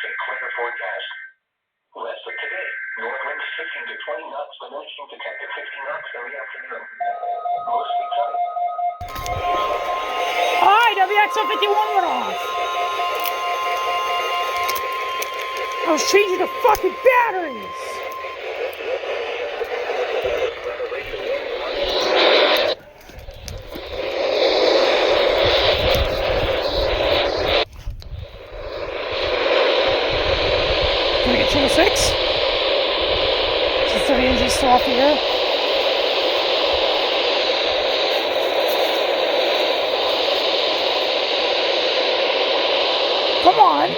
St. Clair forecast. West of today, north winds 15 to 20 knots, the moisture detected 60 knots in the afternoon. Mostly sunny. Alright, WXO51 went off. I was changing the fucking batteries. Can we get channel 6? Since the engine's still off the air. Come on.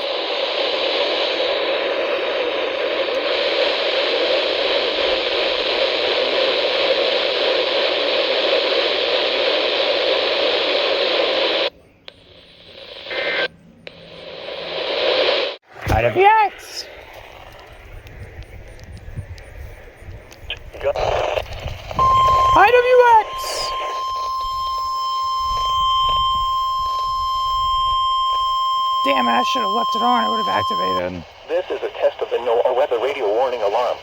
IWX. IWX. Damn, I should have left it on. It would have activated. This is a test of the NOAA weather radio warning alarm.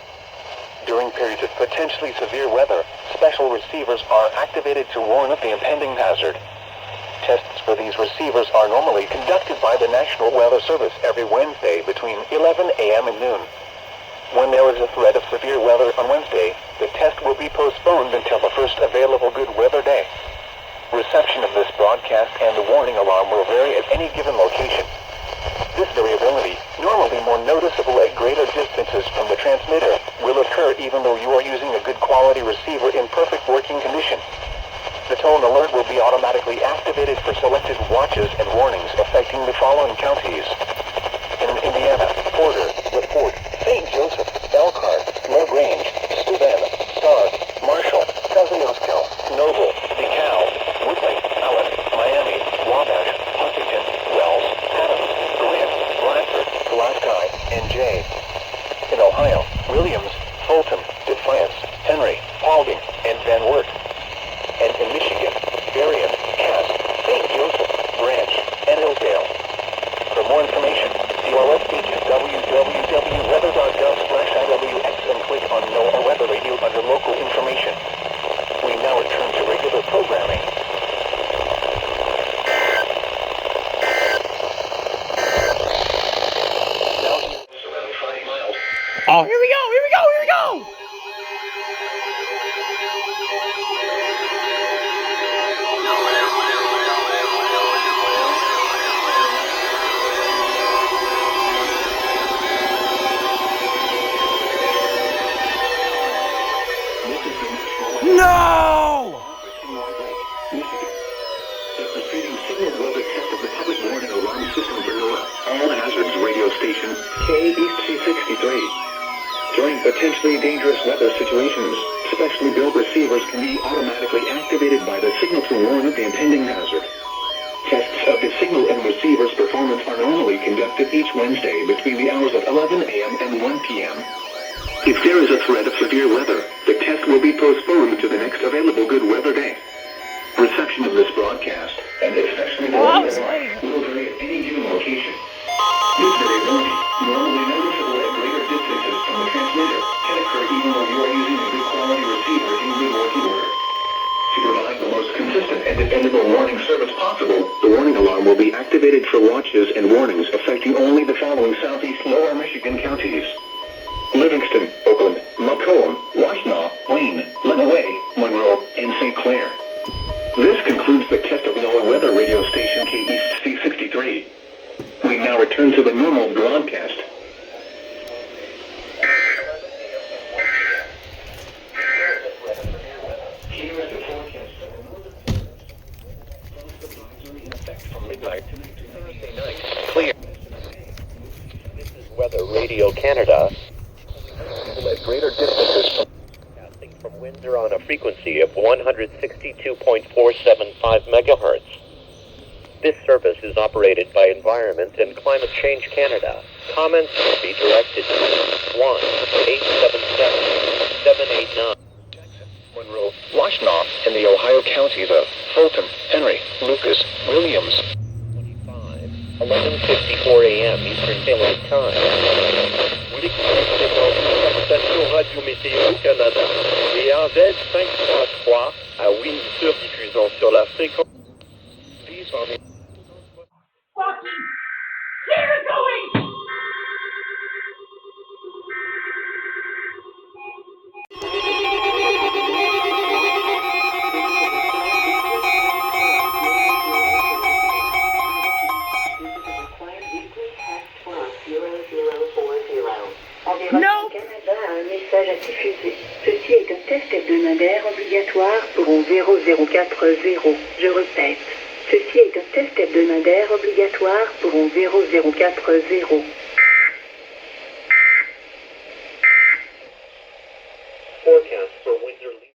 During periods of potentially severe weather, special receivers are activated to warn of the impending hazard. Tests for these receivers are normally conducted by the National Weather Service every Wednesday between 11 a.m. and noon. When there is a threat of severe weather on Wednesday, the test will be postponed until the first available good weather day. Reception of this broadcast and the warning alarm will vary at any given location. This variability, normally more noticeable at greater distances from the transmitter, will occur even though you are using a good quality receiver in perfect working condition. The tone alert will be automatically activated for selected watches and warnings affecting the following counties. In Indiana, Porter, LaPorte, St. Joseph, Elkhart, LaGrange, Steuben, Stark, Marshall, Kosciuszko, Noble, DeKalb, Woodley, Allen, Miami, Wabash, Huntington, Wells, Adams, Grant, Bradford, Pulaski, and Jay. In Ohio, Williams, Fulton, Defiance, Henry, Paulding, and Van Wert. And in Michigan, Berrien, Cass, St. Joseph, Branch, and Hillsdale. For more information, see our webpage at www.weather.gov/IWX and click on NOAA Weather Radio under local information. We now return to regular programming. Oh, here we go, here we go, here we go! No! The preceding signal was a test of the public warning alarm system for NOAA All Hazards radio station KEAS-63. During potentially dangerous weather situations, specially built receivers can be automatically activated by the signal to warn of the impending hazard. Tests of the signal and receiver's performance are normally conducted each Wednesday between the hours of 11 a.m. and 1 p.m. If there is a threat of severe weather, the test will be postponed to the next available good weather day. Reception of this broadcast, and especially the weather will vary at any given location. This variability, normally noticeable at greater distances from the transmitter, can occur even though you are using a good quality receiver in good working order. To provide the most consistent and dependable warning service possible, the warning alarm will be activated for watches and warnings affecting only the following southeast lower Michigan counties: Livingston, Oakland, Macomb, Washtenaw, Wayne, Lenawee, Monroe, and St. Clair. This concludes the test of NOAA weather radio station KEAS-63. We now return to the normal broadcast. Here is the forecast for the northern advisory in effect from midnight to Thursday night. Clear. This is Weather Radio Canada. At greater distances from Windsor on a frequency of 162.475 megahertz. This service is operated by Environment and Climate Change Canada. Comments will be directed to 1-877-789. Monroe, Washtenaw, and the Ohio counties of Fulton, Henry, Lucas, Williams. 11:54 a.m. a.m. Eastern Daylight Time. Vous l'écoutez dans une station Radio Météo Canada. EAS 533 à Windsor, diffusant sur la fréquence. These are the... Fucking get it going! Nope. Canada a un message à diffuser. Ceci est un test hebdomadaire obligatoire pour un 0040. Je répète. Ceci est un test hebdomadaire obligatoire pour un 0040.